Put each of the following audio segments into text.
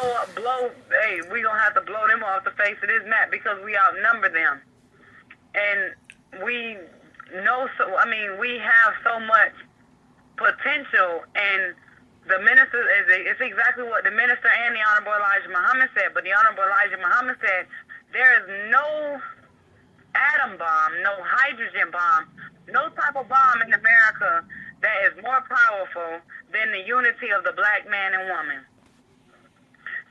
hey, we gonna have to blow them off the face of this map because we outnumber them. And we know, we have so much potential, and the minister, it's exactly what the minister and the Honorable Elijah Muhammad said, but the Honorable Elijah Muhammad said, there is no atom bomb, no hydrogen bomb, no type of bomb in America that is more powerful than the unity of the black man and woman.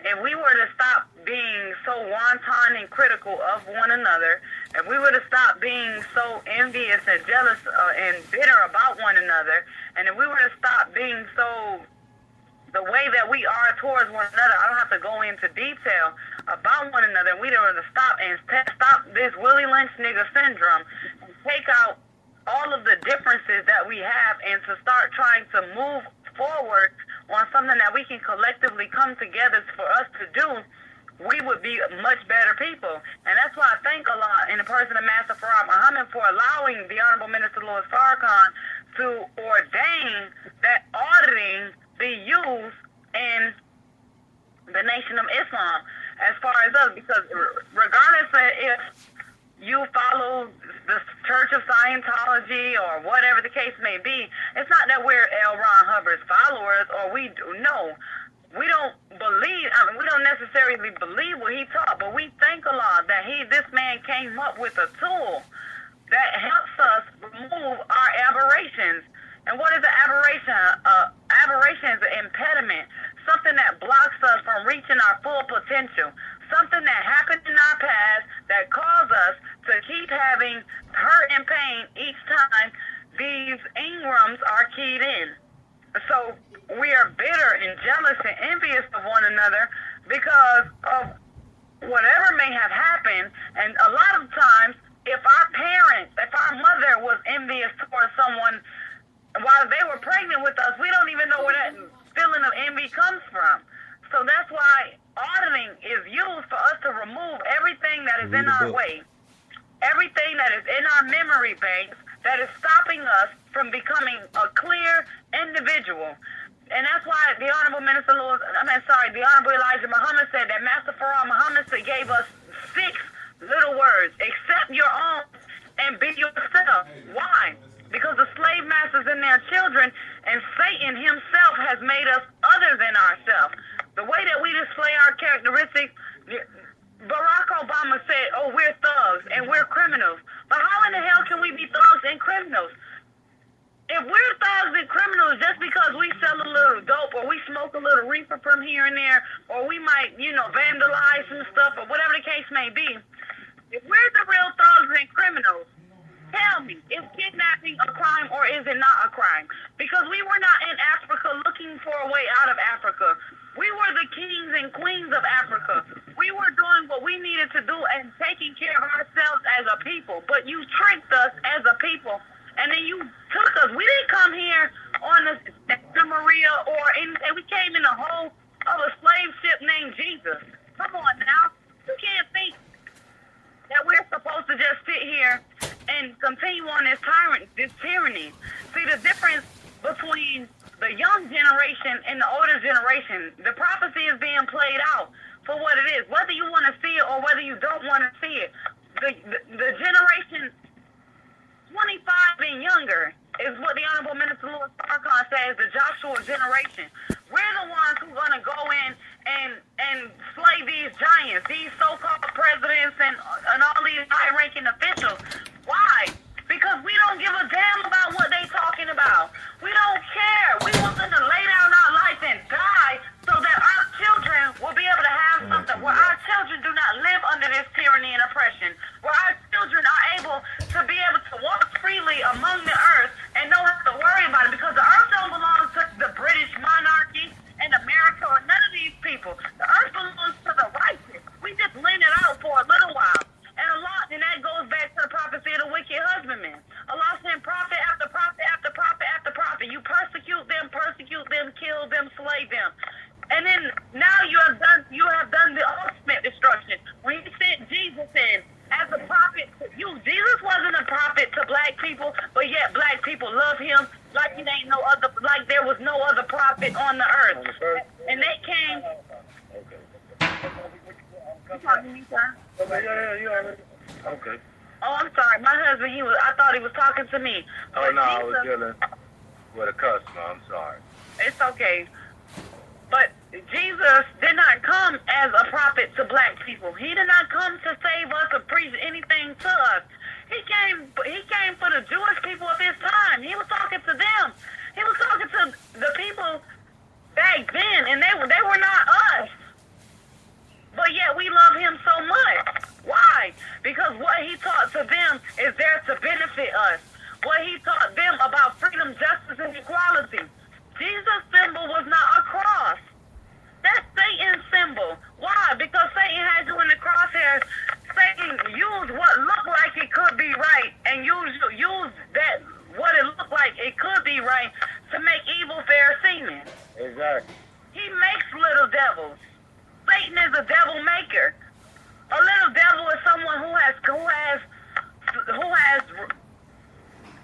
If we were to stop being so wanton and critical of one another, if we were to stop being so envious and jealous and bitter about one another, and if we were to stop being so the way that we are towards one another, I don't have to go into detail about one another, we were to stop and stop this Willie Lynch nigga syndrome and take out all of the differences that we have and to start trying to move forward on something that we can collectively come together for us to do, we would be much better people. And that's why I thank Allah in the person of Master Farad Muhammad for allowing the Honorable Minister Louis Farrakhan to ordain that auditing be used in the Nation of Islam as far as us, because regardless of if you follow the Church of Scientology or whatever the case may be, it's not that we're L. Ron Hubbard's followers or we don't believe, we don't necessarily believe what he taught, but we thank Allah that this man came up with a tool that helps us remove our aberrations. And what is an aberration? Aberration is an impediment, something that blocks us from reaching our full potential, something that happened in our past that caused us to keep having hurt and pain each time these ingrams are keyed in. So we are bitter and jealous and envious of one another because of whatever may have happened. And a lot of times, if our mother was envious towards someone while they were pregnant with us, we don't even know where that feeling of envy comes from. So that's why auditing is used for us to remove everything that is in our way, everything that is in our memory banks that is stopping us from becoming a clear individual. And that's why the Honorable Minister the Honorable Elijah Muhammad said that Master Farad Muhammad gave us 6 little words: accept your own and be yourself. Why? Because the slave masters and their children and Satan himself has made us other than ourselves. The way that we display our characteristics, Barack Obama said, oh, we're thugs and we're criminals. But how in the hell can we be thugs and criminals? If we're thugs and criminals just because we sell a little dope or we smoke a little reefer from here and there, or we might, vandalize some stuff or whatever the case may be, if we're the real thugs and criminals, tell me, is kidnapping a crime or is it not a crime? Because we were not in Africa looking for a way out of Africa. We were the kings and queens of Africa. We were doing what we needed to do and taking care of ourselves as a people. But you tricked us as a people. And then you took us. We didn't come here on the Maria or anything. We came in the hull of a slave ship named Jesus. Come on now. You can't think that we're supposed to just sit here and continue on this tyranny. See, the difference between the young generation and the older generation, the prophecy is being played out for what it is, whether you want to see it or whether you don't want to see it. The generation 25 and younger is what the Honorable Minister Louis Farrakhan says, the Joshua generation. We're the ones who are going to go in and slay these giants, these so-called presidents and all these high-ranking officials. Why? Because we don't give a damn about what they're talking about. We don't care. We want them to lay down our life and die so that our children will be able to have something, where our children do not live under this tyranny and oppression, where our children are able to be able to walk freely among the earth and don't have to worry about it, because the earth don't belong to the British monarchy and America or none of these people. The earth belongs to the righteous. We just lend it out for a little while. And that goes back to the prophecy of the wicked husbandman. Allah sent prophet after prophet after prophet after prophet. You persecute them, kill them, slay them. And then now you have done the ultimate destruction. When he sent Jesus in as a prophet to you, Jesus wasn't a prophet to black people, but yet black people love him like there was no other prophet on the earth. and they came. Okay. You talking to me, sir? Yeah, you already. Okay. Oh, I'm sorry. My husband, I thought he was talking to me. Oh, But no, I was Jesus, dealing with a customer. I'm sorry. it's okay. But Jesus did not come as a prophet to black people. He did not come to save us or preach anything to us. He came for the Jewish people of his time. He was talking to them. He was talking to the people back then, and they were not us. But yet we love him so much. Why? Because what he taught to them is there to benefit us. What he taught them about freedom, justice, and equality. Jesus' symbol was not a cross. That's Satan's symbol. Why? Because Satan had you in the crosshairs. Satan used what looked like it could be right and used that what it looked like it could be right to make evil fair seeming. Exactly. He makes little devils. Satan is a devil maker. A little devil is someone who has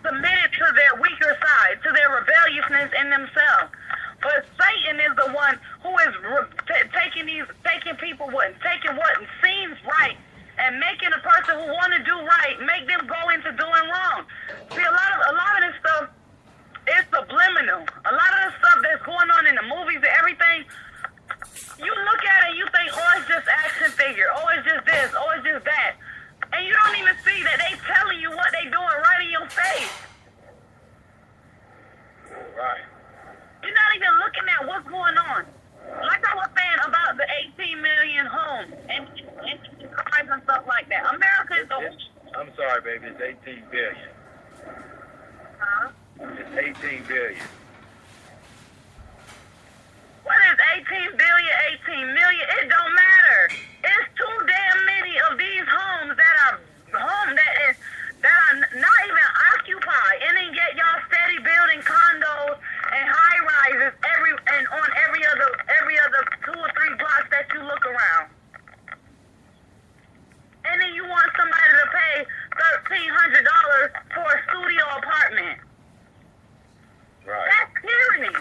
submitted to their weaker side, to their rebelliousness in themselves. But Satan is the one who is taking what seems right and making a person who want to do right, make them go into doing wrong. See, a lot of this stuff is subliminal. A lot of the stuff that's going on in the movies and everything, you look at it and you think, oh, it's just action figure. Oh, it's just this. Oh, it's just that. And you don't even see that they telling you what they doing right in your face. Right. You're not even looking at what's going on. Like I was saying about the 18 million homes and cars and stuff like that. America is I'm sorry, baby. It's 18 billion. Huh? It's 18 billion. What is 18 billion, 18 million? It don't matter. It's too damn many of these homes that are not even occupied, and then yet y'all steady building condos and high rises on every other 2 or 3 blocks that you look around. And then you want somebody to pay $1,300 for a studio apartment. Right. That's tyranny.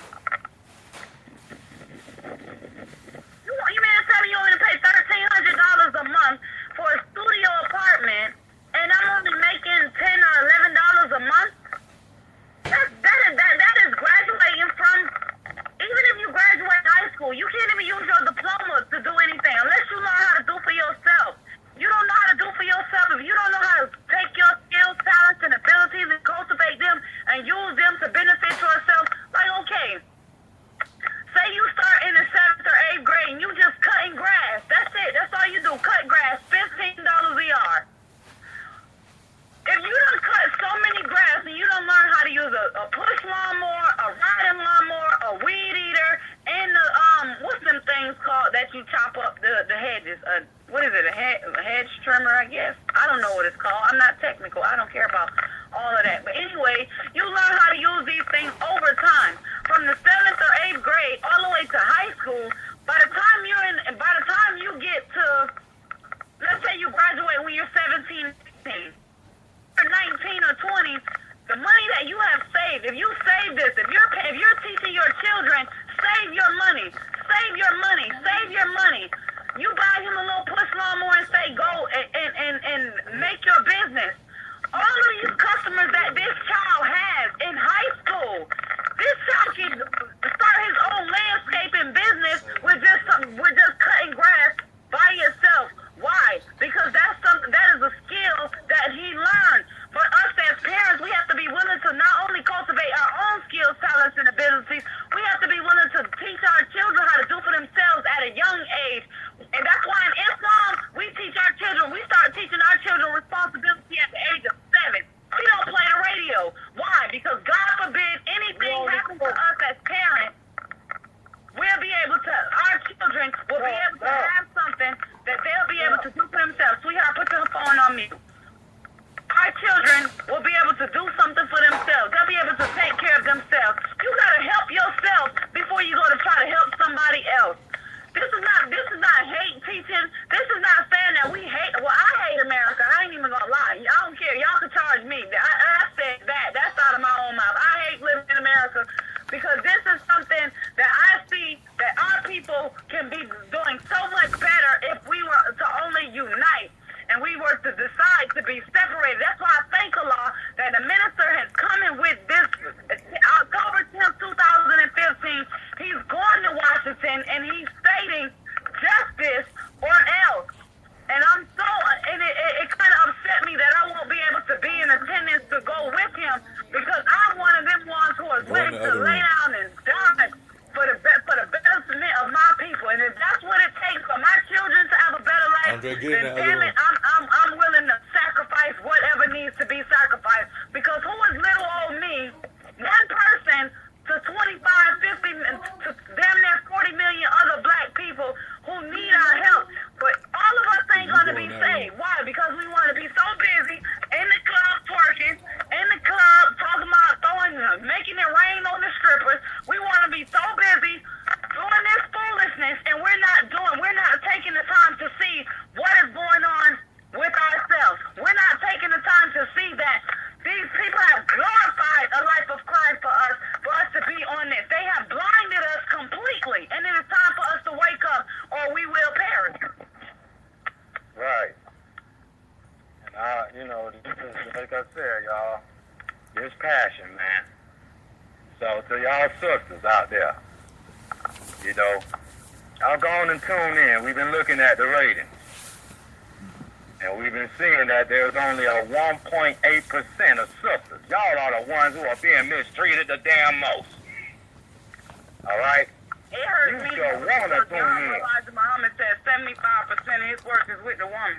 You mean to tell me you only pay $1,300 a month for a studio apartment, and I'm only making $10 or $11 a month? That is graduating from. Even if you graduate high school, you can't even use your diploma to do anything unless you learn how to do for yourself. You don't know how to do for yourself if you don't know how to take your skills, talents, and abilities and cultivate them and use them to benefit yourself. Like, okay, say you start in the 7th or 8th grade and you just cutting grass. That's it. That's all you do. Cut grass. $15 a yard. If you don't cut so many grass and you don't learn how to use a push lawnmower, a riding lawnmower, a weed eater, and the what's them things called that you chop up the hedges? What is it? A hedge trimmer, I guess. I don't know what it's called. I'm not technical. I don't care about all of that. But anyway, you learn how to use these things over time, from the 7th or 8th grade all the way to high school. By the time you get to, let's say you graduate when you're 17, 18. 19 or 20, the money that you have saved, if you save this, if you're teaching your children, save your money, save your money, save your money. You buy him a little push lawnmower and say go and make your business. All of these customers that this child has in high school, this child can start his own landscaping business with just cutting grass by yourself. Why? Because that is a skill that he learned. For us as parents, we have to be willing to not only cultivate our own skills, talents, and abilities, we have to be willing to teach our children how to do for themselves at a young age. And that's why in Islam, we start teaching our children responsibility at the age of 7. We don't play the radio. Why? Because God forbid anything happens to us as parents, our children will be able to have something that they'll be able to do for themselves. Sweetheart, put your phone on mute. Our children will be able to do something for themselves. They'll be able to take care of themselves. You gotta help yourself before you go to try to help somebody else. This is not hate teaching. This is not saying that we hate. Well, I hate America. I ain't even gonna lie. I don't care. Y'all can charge me. I said that. That's out of my own mouth. I hate living in America because this is something that I see that our people people can be doing so much better if we were to only unite and we were to decide to be separated. That's why I thank Allah that the minister has come in with this October 10th, 2015. He's going to Washington and he's stating justice or else. And I'm so, and it kind of upset me that I won't be able to be in attendance to go with him because I'm one of them ones who is ready to lay down and die for the betterment of my people. And if that's what it takes for my children to have a better life, then damn it, I'm willing to sacrifice whatever needs to be sacrificed. Because who is little old me, one person, to 25, 50, to damn near 40 million other black people who need our help. But all of us ain't going to be saved. Why? Because we want to be so busy in the club twerking, in the club talking about making it rain on the strippers. We want to be so busy doing this foolishness, and we're not taking the time to see what is going on with ourselves. We're not taking the time to see that these people have glorified a life of crime for us to be on this. They have blinded us completely, and it is time for us to wake up, or we will perish. Right. And like I said, y'all, there's passion, man. So to y'all sisters out there, y'all go on and tune in. We've been looking at the ratings. And we've been seeing that there's only a 1.8% of sisters. Y'all are the ones who are being mistreated the damn most. All right? It hurts you me sure want to tune in. Elijah Muhammad said 75% of his work is with the woman.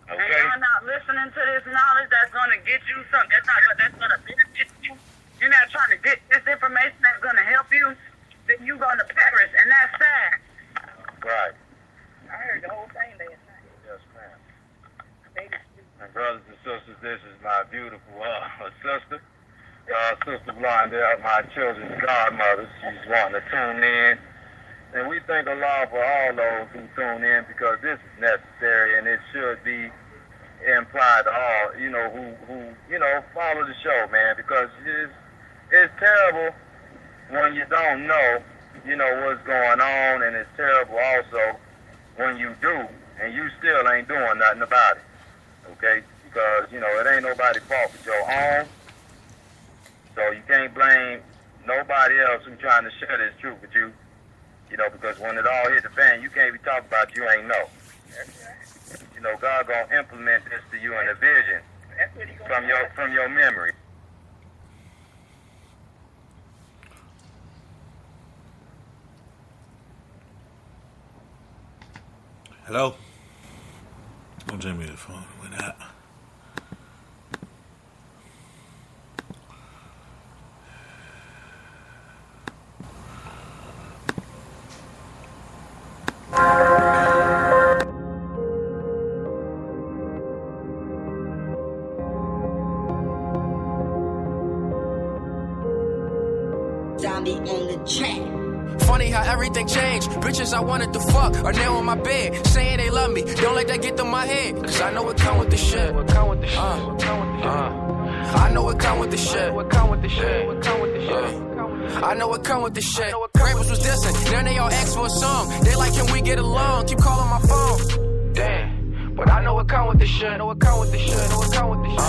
Okay. And y'all not listening to this knowledge that's going to get you something. That's going to benefit you. You're not trying to get this information that's going to help you. Then you're going to perish. And that's sad. Right. I heard the whole thing last night. Yes, ma'am. And brothers and sisters, this is my beautiful sister. Sister Blondell, my children's godmother. She's wanting to tune in. And we thank Allah for all those who tune in because this is necessary and it should be implied to all, who follow the show, man, because it's terrible when you don't know, what's going on, and it's terrible also when you do and you still ain't doing nothing about it. Okay? Because, it ain't nobody's fault but your own. So you can't blame nobody else who's trying to share this truth with you. Because when it all hit the fan, you can't be talking about you ain't know. God gonna implement this to you in a vision from your memory. Hello? Don't tell me the phone went out. Funny how everything changed. Bitches I wanted to fuck are now on my bed, saying they love me. Don't let that get to my head, cause I know it come with the shit. I know it come with the shit. I know it come with the shit. Rappers was dissing, now they all ask for a song. They like, can we get along? Keep calling my phone. Damn, but I know it come with the shit. I know it come with the shit. I know it come with the shit.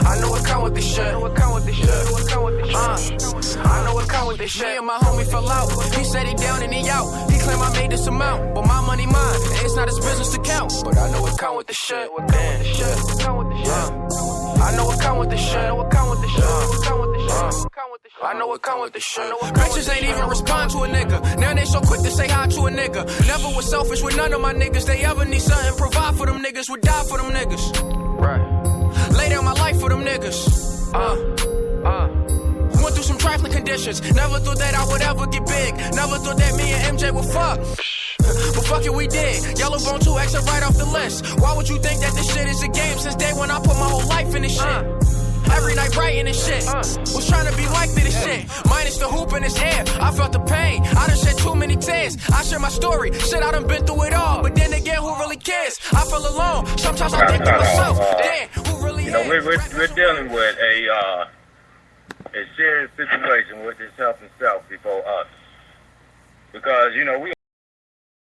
I know it come with the shit. I know it come with the shit. I know it come with the shit. I know it come with the shit. Me and my homie fell out. He said he down and he out. He claimed I made this amount, but my money mine. It's not his business to count. But I know it come with the shit. Damn, I know it come with the shit. I know it come with the shit. I know it come with the shit. Bitches ain't even respond to a nigga. Now they so quick to say hi to a nigga. Never was selfish with none of my niggas. They ever need something, provide for them niggas. Would die for them niggas. Right. Lay down my life for them niggas. Went through some trifling conditions. Never thought that I would ever get big. Never thought that me and MJ would fuck. But fuck it, we did. Yellow Bone 2 exit right off the list. Why would you think that this shit is a game? Since day when I put my whole life in this shit. Every night writing this shit. Was trying to be like this shit. Minus the hoop in his hair. I felt the pain. I done shed too many tears. I share my story. Shit, I done been through it all. But then again, who really cares? I feel alone. Sometimes I think to myself, damn, who really we're dealing with a serious situation with this health and self before us. because, you know, we